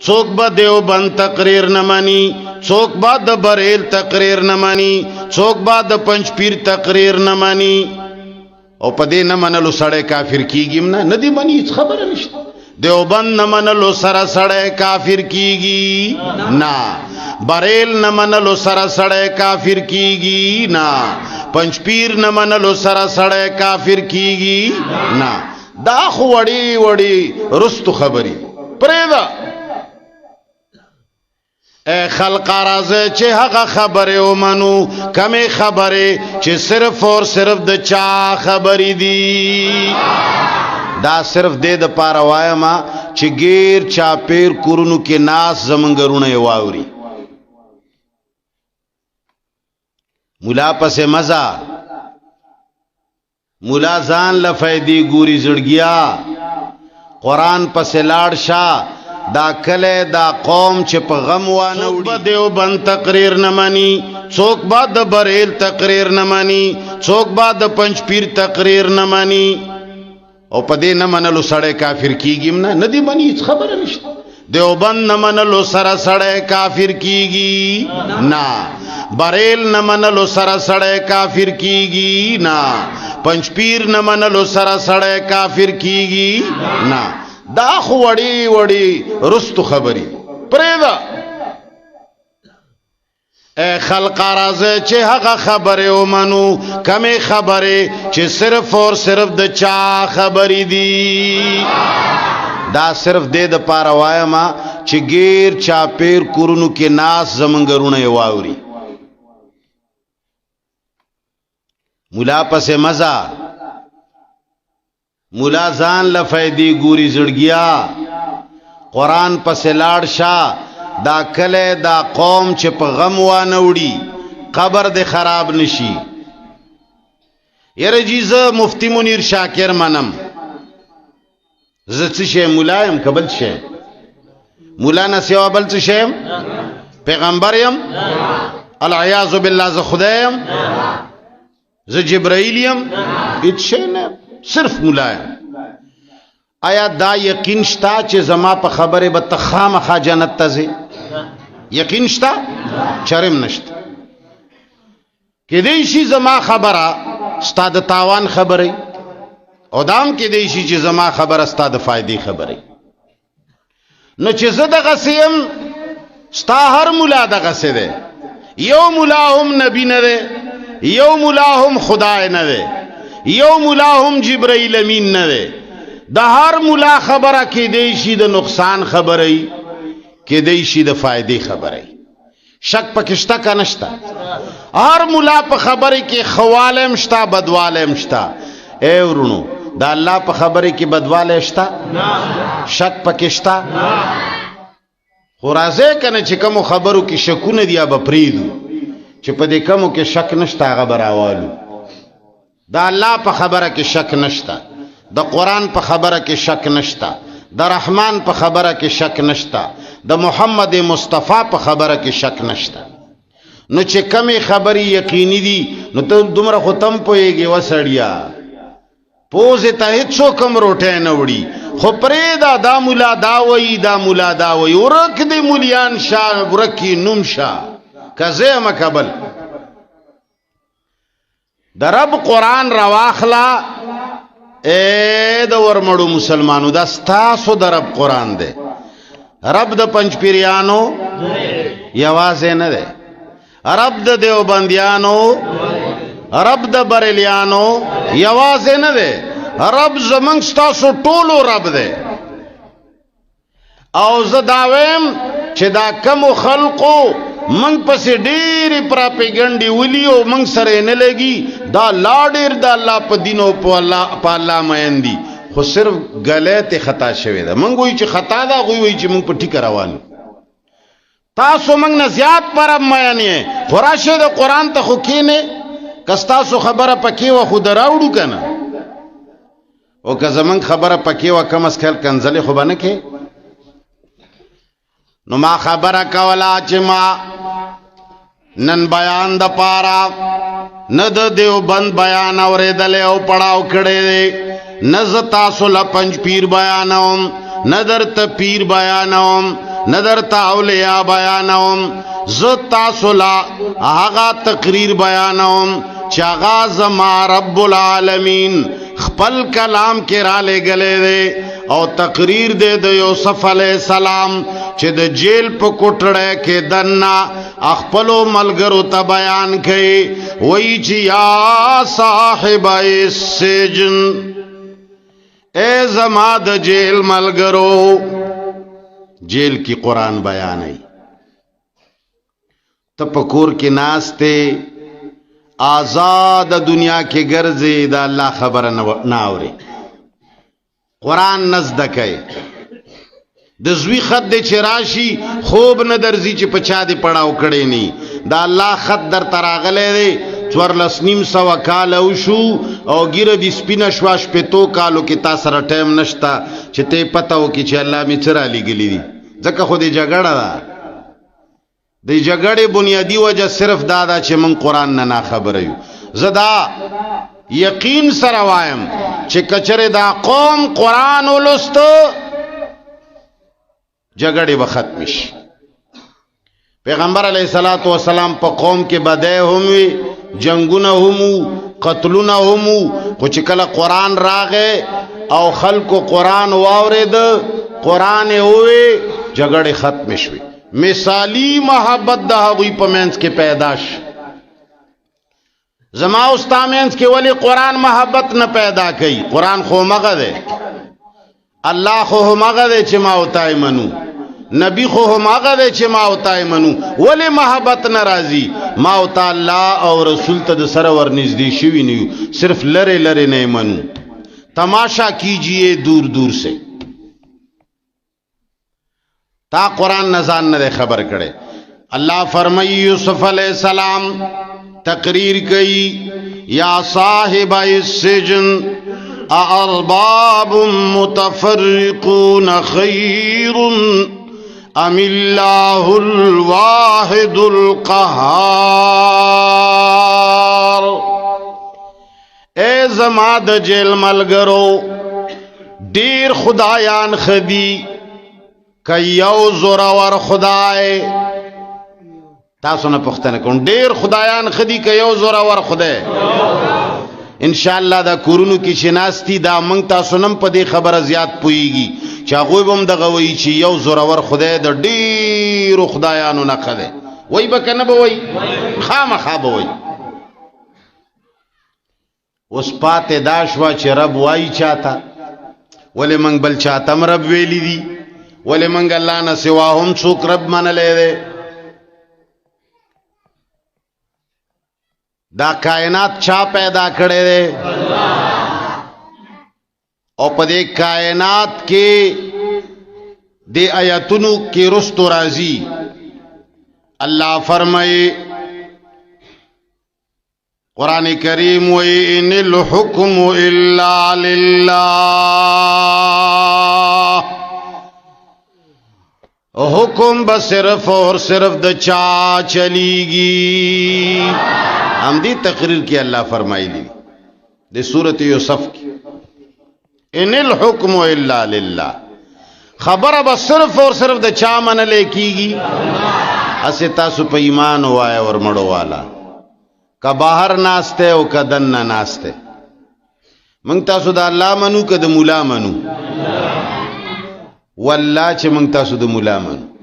څوک به دیوبند تقریر نه مني، څوک به د بریل تقریر نه مني، څوک به د پنځپیر تقریر نه مني. او په دې نه منلو سړی کافر کیږي نه دی مني، هیڅ خبره نشته. دیوبند نه منلو سره سړی کافر کیږي نه، بریل نه منلو سره سړی کافر کیږي نه، پنځپیر نه منلو سره سړی کافر کیږي نه. دا خو وړي وړي رستو خبري پرېږده. اے خلق راځه چې هغه خبره ومنو، کمې خبره چې صرف اور صرف د چا خبرې دي. دا صرف دې د پاره وایم چې غیر چاپیر کورونو کې ناس زمنګرونه واوري. مولا پسې مزه، مولا ځان لفیدی ګوري زړګیا، قرآن پسې لاړ شه. دا کله دا قوم چې په غم وانه وړي، څوک به دیوبند تقریر نه مني، څوک به د بریل تقریر نه مني، څوک به د پنځپیر تقریر نه مني. او په دې نه منلو سړی کافر کیږي نه دی مني، هیڅ خبره نشته. دیوبند نه منلو سره سړی کافر کیږي نه، بریل نه منلو سره سړی کافر کیږي نه، پنځپیر نه منلو سره سړی کافر کیږي نه. دا خو وړي وړي رستو خبري پرېږده. اے خلق راځه چې هغه خبره ومنو، کمې خبره چې صرف اور صرف د چا خبرې دي. دا صرف دې د پاره وایم چې غیر چاپیر کورونو کې ناس زمنګرونه واوري. مولا پسې مزه، مولا ځان لفیدی ګوري زړګیا، قرآن پسې لاړ شه. دا کله دا قوم چې په غم وانه وړي، قبر دې خراب نشي. یره جی زه مفتی منیر شاکر منم، زه څه شی مولا یم که بل شی؟ مولا نه سوا بل څه شی یم؟ پیغمبر یم؟ العیاذ بالله زه خدای یم؟ زه جبرائیل یم؟ هیڅ شی نه، صرف مولا یم. آیا دا یقین شتا چې زما په خبره به ته خامخا جنت ته ځې؟ یقین شتا؟ چرم نشته. کیدای شي زما خبره ستا د تاوان خبره، او دام کیدای شي چې زما خبره ستا د فائدې خبره. نو چې زه دغسې یم، ستا هر مولا دغسې دی. یو مولا هم نبی نه دی، یو مولا هم خدای نه دی، یو مولا هم جبرائیل امین نه دی. د هر مولا خبره کیدای شي د نقصان خبره، کیدای شي د فائدې خبره. شک پکې شته که نشته؟ هر مولا په خبره کې خواله هم شته، بدواله هم شته. اے ورونو، د الله په خبره کې بدواله شته؟ شک پکې شته؟ خو راځئ کنه چې کومو خبرو کې شکونه دي به پرېږدو، چې په دې کومو کې شک نشته هغه به راوالو. د الله په خبره کې شک نشته، د قرآن په خبره کې شک نشته، د رحمان په خبره کې شک نشته، د محمد مصطفی په خبره کې شک نشته. نو چې کمی خبری یقینی دي، نو ته دومره خو تم پوهېږې وسړیا، پوزې ته هېڅوک هم روټی نه وړي. خو پرېږده، دا مولا دا وایي، دا مولا دا وایي، ورک دې مولیان شه، ورک یې نوم شه، که زه یم که بل. د رب قرآن رواخله. اے د ورمړو مسلمانو، دا ستاسو د رب قرآن دی. رب د پنځپیریانو یوازې نه دی، رب د دیوبندیانو، رب د بریلیانو یوازې نه دی، رب زمونږ ستاسو ټولو رب دی. او زه دا وایم چې دا کمو خلقو منگ پس ډېرې پراپیګنډې ولي او منگ سره نه لګي، دا لا ډېر د الله په دین او په الله مین دي، خو صرف ګلی ته خطا شوې ده. منگ وایي چې خطا ده، هغوی وایي چې منگ په ټیکه روان یو. تاسو منگ نه زیات پر اب مین یې، خو راشئ د قرآن ته خو کښېنئ، که ستاسو خبره پکې وه خو د راوړو که نه، او که زمونږ خبره پکې وه کم از کم کنځلې خو به نه کې. نو ما خبره کوله چې ما نن بیان د پاره نه د دیوبند بیان اورېدلی او پړاو کړی دی، نه زه تاسو له پنج پیر بیانوم، نه درته پیر بیانوم، ندر تاولیا بیانوم زد تاسولا آغا تقریر بیانوم چاغا زما رب العالمین خپل کلام کے رالے گلے دے او تقریر دے د یوسف علیہ السلام چې د جیل په کوټړه کې دنا خپلو ملګرو ته بیان کړي وای چې یا صاحب السجن اے زما د جیل ملګرو جیل کی قرآن بیانای ته پکور کې ناشته آزاد دنیا کې ګرځي دا الله خبر نه اوري قرآن نزد کئی د زوی خط دے چراشی خوب نه درزی چې پچا دے پڑاو کڑے نی دا اللہ خط در تراغلے دے چور لسنیم سوا کالو شو او گیر دی سپینا شواش پی تو کالو کی تا سر ٹیم نشتا چې تے پتاو کی چې اللہ می چرا لی گلی دی ځکه خو دی جگڑا دا دی جگڑی بنیادی وجہ صرف دادا چې من قرآن نه خبر یو زدا یقین سره وایم چې کچره دا قوم قرآن ولست جګړه به ختم شي پیغمبر علیہ الصلوۃ والسلام په قوم کې بدای هم وی جنگونه هم قتلونه هم خو چې کله قرآن راغې او خلکو قرآن واورید قرآن وی جګړه ختم شوه مثالی محبت د هغوی په منځ کې پیدا شي زما استامینس کے ولی قرآن محبت نہ پیدا کی قرآن خو مغه دے اللہ خو مغه دے چھ ما ہوتائی منو نبی خو مغه دے چھ ما ہوتائی منو ولی محبت ناراضی ما ہوتا اللہ اور رسول تا د سرور نزدی شوی نیو صرف لرے لرے نہیں منو تماشا کیجئے دور دور سے تا قرآن نزان نہ دے خبر کرے اللہ فرمائی یوسف علیہ السلام تقریر کی یا صاحب السجن ارباب متفرقون خیر ام اللہ الواحد القہار اے زماد جیل ملگرو دیر خدایان خدی کئیو زورور خدای تاسو نه پختنه کوم ډیر خدایان خدي که یو زورور خدای انشاءاللہ دا کورونو کی شناستی دا منگ تاسو نم پا دی خبر زیاد پوئیگی چا غوی بم دا غوی چی یو زورور خدای دا دیر خدایانو نقده وی بکا نبوی خام خوابوی اس پات داشوا چی رب وائی چاہتا ولی منگ بل چاہتم رب ویلی دی ولی منگ اللہ نسواهم سوک رب من لے دے دا کائنات چا پیدا کرے دے اور پدے کائنات کے دے آیتنو کے رست و رازی اللہ فرمائے قرآن کریم وَإِنِ الْحُكْمُ إِلَّا لِلَّهِ حکم بس صرف اور صرف د چا چلی گی ہم دی تقریر کی اللہ فرمائی دی دی سورت یوسف کی ان الحکم الا للہ خبر بس صرف اور صرف د چا من لے کی گی اسے تاسو پہ ایمان ہوا ہے اور مڑو والا کا باہر ناستے او کا دن نہ ناستے منگ تاسو دا اللہ منو کا دا مولا منو واللہ چھ منگ تاسو دا مولا منو